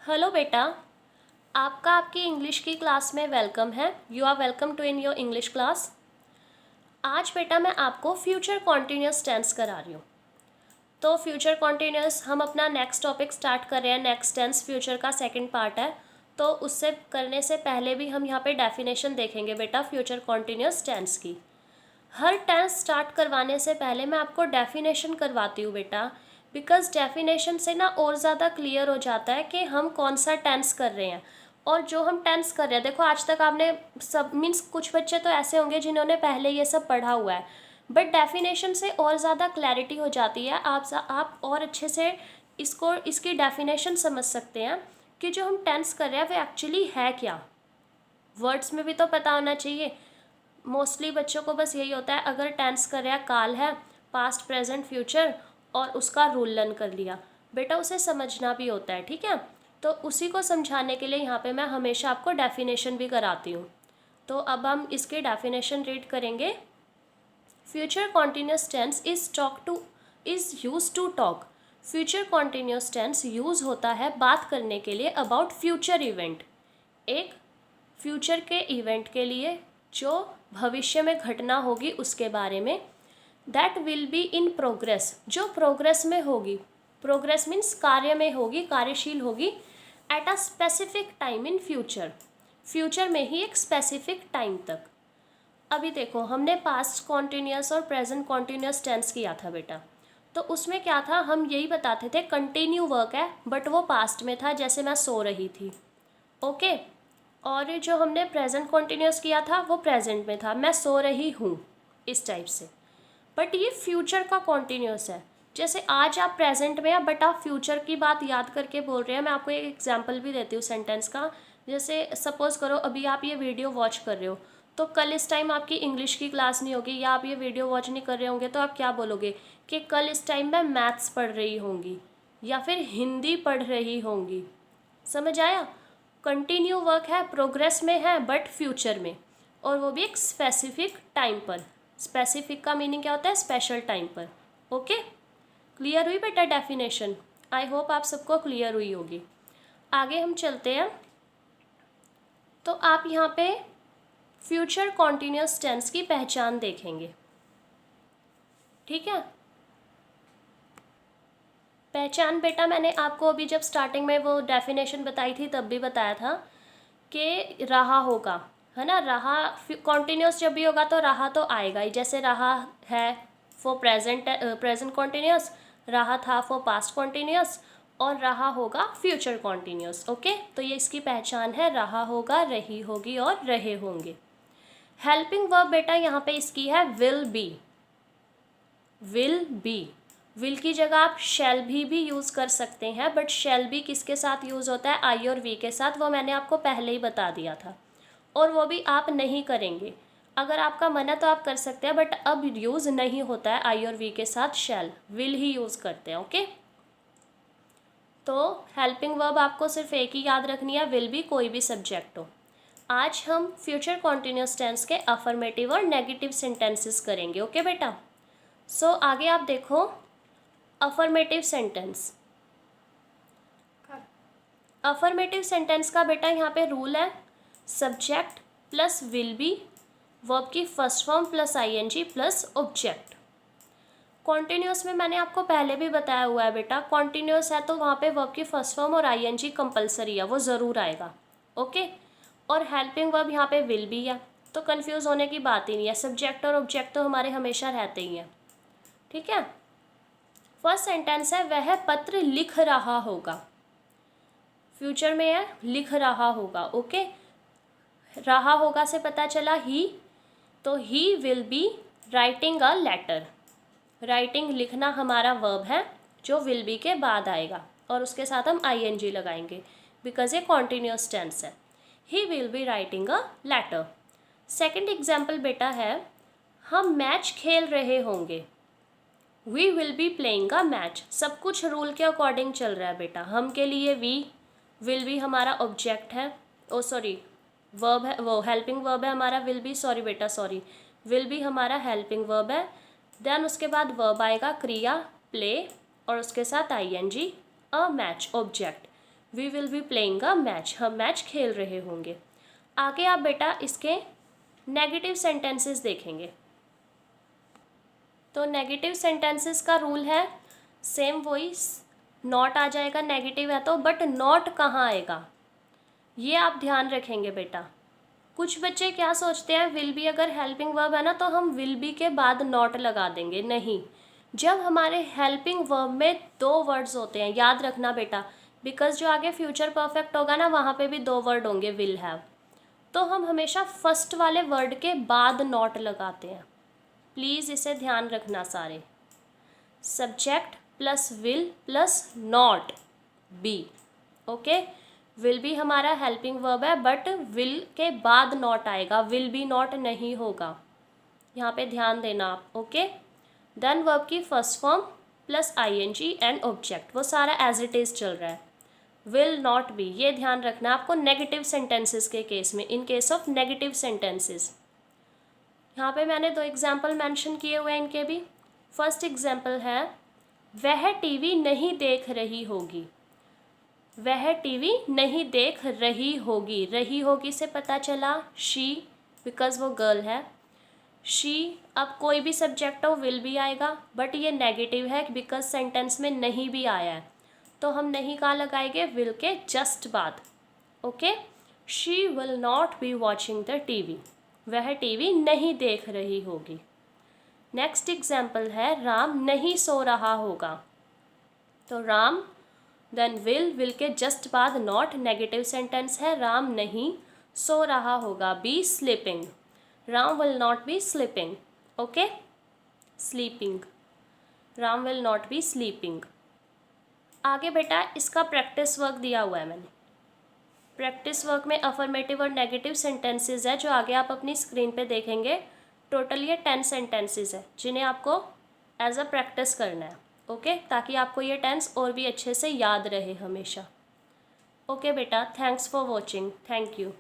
Hello बेटा, आपका आपकी इंग्लिश की क्लास में वेलकम है। You are welcome to in your English class. आज बेटा मैं आपको फ्यूचर कॉन्टिन्यूस टेंस करा रही हूँ। तो फ्यूचर कॉन्टिन्यूस हम अपना नेक्स्ट टॉपिक स्टार्ट कर रहे हैं। नेक्स्ट टेंस फ्यूचर का सेकंड पार्ट है। तो उससे करने से पहले भी हम यहाँ पे डेफिनेशन देखेंगे बेटा फ्यूचर कॉन्टिन्यूस टेंस की। हर टेंस स्टार्ट करवाने से पहले मैं आपको डेफिनेशन करवाती हूँ बेटा, बिकॉज डेफिनेशन से ना और ज़्यादा क्लियर हो जाता है कि हम कौन सा टेंस कर रहे हैं। और जो हम टेंस कर रहे हैं, देखो आज तक आपने सब मीन्स कुछ बच्चे तो ऐसे होंगे जिन्होंने पहले ये सब पढ़ा हुआ है, बट डेफिनेशन से और ज़्यादा क्लैरिटी हो जाती है। आप और अच्छे से इसकी डेफिनेशन समझ सकते हैं कि जो हम टेंस कर रहे हैं वो एक्चुअली है क्या। वर्ड्स में भी तो पता होना चाहिए। मोस्टली बच्चों को बस यही होता है, अगर टेंस कर रहा काल है, पास्ट प्रेजेंट फ्यूचर, और उसका रूल लर्न कर लिया। बेटा उसे समझना भी होता है, ठीक है। तो उसी को समझाने के लिए यहाँ पे मैं हमेशा आपको डेफिनेशन भी कराती हूँ। तो अब हम इसके डेफिनेशन रीड करेंगे। Future continuous tense is use to talk. Future continuous tense use होता है बात करने के लिए अबाउट फ्यूचर इवेंट, एक फ्यूचर के इवेंट के लिए जो भविष्य में घटना होगी उसके बारे में। That will be in progress, जो प्रोग्रेस में होगी। प्रोग्रेस मीन्स कार्य में होगी, कार्यशील होगी। At a specific time in future, future में ही एक स्पेसिफिक टाइम तक। अभी देखो हमने पास्ट कॉन्टिन्यूस और प्रेजेंट कॉन्टिन्यूस टेंस किया था बेटा। तो उसमें क्या था, हम यही बताते थे कंटिन्यू वर्क है, बट वो पास्ट में था, जैसे मैं सो रही थी। ओके। और जो हमने प्रेजेंट कॉन्टिन्यूस किया था वो प्रेजेंट में था, मैं सो रही हूँ, इस टाइप से। बट ये फ्यूचर का कॉन्टिन्यूस है। जैसे आज आप प्रेजेंट में हैं बट आप फ्यूचर की बात याद करके बोल रहे हैं। मैं आपको एक एग्जांपल भी देती हूँ सेंटेंस का। जैसे सपोज करो अभी आप ये वीडियो वॉच कर रहे हो, तो कल इस टाइम आपकी इंग्लिश की क्लास नहीं होगी, या आप ये वीडियो वॉच नहीं कर रहे होंगे, तो आप क्या बोलोगे कि कल इस टाइम मैं मैथ्स पढ़ रही होंगी या फिर हिंदी पढ़ रही होंगी। समझ आया। कंटिन्यू वर्क है, प्रोग्रेस में है, बट फ्यूचर में, और वो भी एक स्पेसिफिक टाइम पर। स्पेसिफिक का मीनिंग क्या होता है, स्पेशल टाइम पर। ओके, क्लियर हुई बेटा डेफिनेशन। आई होप आप सबको क्लियर हुई होगी। आगे हम चलते हैं। तो आप यहाँ पे फ्यूचर कॉन्टिन्यूस टेंस की पहचान देखेंगे, ठीक है। पहचान बेटा मैंने आपको अभी जब स्टार्टिंग में वो डेफिनेशन बताई थी तब भी बताया था कि रहा होगा, है ना। रहा कॉन्टिन्यूस जब भी होगा तो रहा तो आएगा ही। जैसे रहा है फॉर प्रेजेंट कॉन्टिन्यूस, रहा था फॉर पास्ट कॉन्टिन्यूस, और रहा होगा फ्यूचर कॉन्टिन्यूस। ओके, तो ये इसकी पहचान है, रहा होगा, रही होगी और रहे होंगे। हेल्पिंग वर्ब बेटा यहाँ पे इसकी है will be. Will be, will की जगह आप शैल भी यूज़ कर सकते हैं, बट शैल भी किसके साथ यूज़ होता है, आई और वी के साथ। वो मैंने आपको पहले ही बता दिया था, और वो भी आप नहीं करेंगे। अगर आपका मन है तो आप कर सकते हैं, बट अब यूज़ नहीं होता है आई और वी के साथ, शैल विल ही यूज़ करते हैं। ओके, तो हेल्पिंग वर्ब आपको सिर्फ एक ही याद रखनी है, विल बी, कोई भी सब्जेक्ट हो। आज हम फ्यूचर कॉन्टिन्यूस टेंस के अफर्मेटिव और नेगेटिव सेंटेंसेस करेंगे। ओके बेटा। सो आगे आप देखो अफर्मेटिव सेंटेंस। अफर्मेटिव सेंटेंस का बेटा यहाँ पे रूल है subject plus will be, verb की first form plus ING plus object. Continuous में मैंने आपको पहले भी बताया हुआ है बेटा, कॉन्टिन्यूस है तो वहाँ पे वर्ब की फर्स्ट फॉर्म और आईएनजी कंपलसरी है, वो ज़रूर आएगा। ओके, और हेल्पिंग वर्ब यहाँ पे विल बी है, तो कंफ्यूज होने की बात ही नहीं है। सब्जेक्ट और ऑब्जेक्ट तो हमारे हमेशा रहते ही हैं, ठीक है। फर्स्ट सेंटेंस है वह पत्र लिख रहा होगा। फ्यूचर में है, लिख रहा होगा। ओके, रहा होगा से पता चला ही, तो he will be writing a letter. Writing लिखना हमारा वर्ब है जो विल बी के बाद आएगा, और उसके साथ हम आईएनजी लगाएंगे बिकॉज ये कॉन्टिन्यूस टेंस है। He will be writing a letter. Second example बेटा है हम मैच खेल रहे होंगे। We will be playing a match. सब कुछ रूल के अकॉर्डिंग चल रहा है बेटा। हम के लिए वी, विल बी हमारा ऑब्जेक्ट है, ओ सॉरी वर्ब है, वो हेल्पिंग वर्ब है हमारा विल बी, सॉरी बेटा सॉरी, विल बी हमारा हेल्पिंग वर्ब है। देन उसके बाद वर्ब आएगा क्रिया प्ले, और उसके साथ ING, a match object. We will be playing a match, हम मैच खेल रहे होंगे। आगे आप बेटा इसके नेगेटिव सेंटेंसेस देखेंगे। तो नेगेटिव सेंटेंसेस का रूल है सेम वही, नॉट आ जाएगा, नेगेटिव है तो, बट नॉट कहाँ आएगा ये आप ध्यान रखेंगे बेटा। कुछ बच्चे क्या सोचते हैं, विल बी अगर हेल्पिंग वर्ब है ना तो हम विल बी के बाद नॉट लगा देंगे, नहीं। जब हमारे हेल्पिंग वर्ब में दो वर्ड्स होते हैं, याद रखना बेटा, बिकॉज जो आगे फ्यूचर परफेक्ट होगा ना वहाँ पे भी दो वर्ड होंगे विल हैव, तो हम हमेशा फर्स्ट वाले वर्ड के बाद नॉट लगाते हैं। प्लीज़ इसे ध्यान रखना सारे। Subject plus will plus not be, okay. Will be हमारा हेल्पिंग वर्ब है बट विल के बाद नॉट आएगा, विल बी नॉट नहीं होगा, यहाँ पे ध्यान देना आप, ओके। देन वर्ब की first form plus ING and object, वो सारा एज इट इज़ चल रहा है। विल नॉट बी, ये ध्यान रखना आपको नेगेटिव सेंटेंसेस के केस में, in case of negative sentences. यहाँ पे मैंने दो एग्जाम्पल मेंशन किए हुए हैं इनके भी। फर्स्ट एग्जाम्पल है वह टीवी नहीं देख रही होगी, वह टीवी नहीं देख रही होगी, रही होगी से पता चला शी, बिकॉज वो गर्ल है। शी, अब कोई भी सब्जेक्ट हो विल भी आएगा, बट ये नेगेटिव है बिकॉज सेंटेंस में नहीं भी आया है, तो हम नहीं कहाँ लगाएंगे, विल के जस्ट बाद, okay. She will not be watching the TV, वह टीवी नहीं देख रही होगी। नेक्स्ट एग्जाम्पल है राम नहीं सो रहा होगा, तो राम देन विल के जस्ट बाद नॉट, नेगेटिव सेंटेंस है, राम नहीं सो रहा होगा, B sleeping, Ram will not be sleeping, okay, sleeping, Ram will not be sleeping. आगे बेटा इसका प्रैक्टिस वर्क दिया हुआ है मैंने। प्रैक्टिस वर्क में अफर्मेटिव और नेगेटिव सेंटेंसेस है जो आगे आप अपनी स्क्रीन पे देखेंगे। टोटल ये 10 सेंटेंसेस है जिन्हें आपको एज अ प्रैक्टिस करना है, ओके, ताकि आपको ये टेंस और भी अच्छे से याद रहे हमेशा। ओके बेटा, thanks for watching, thank you.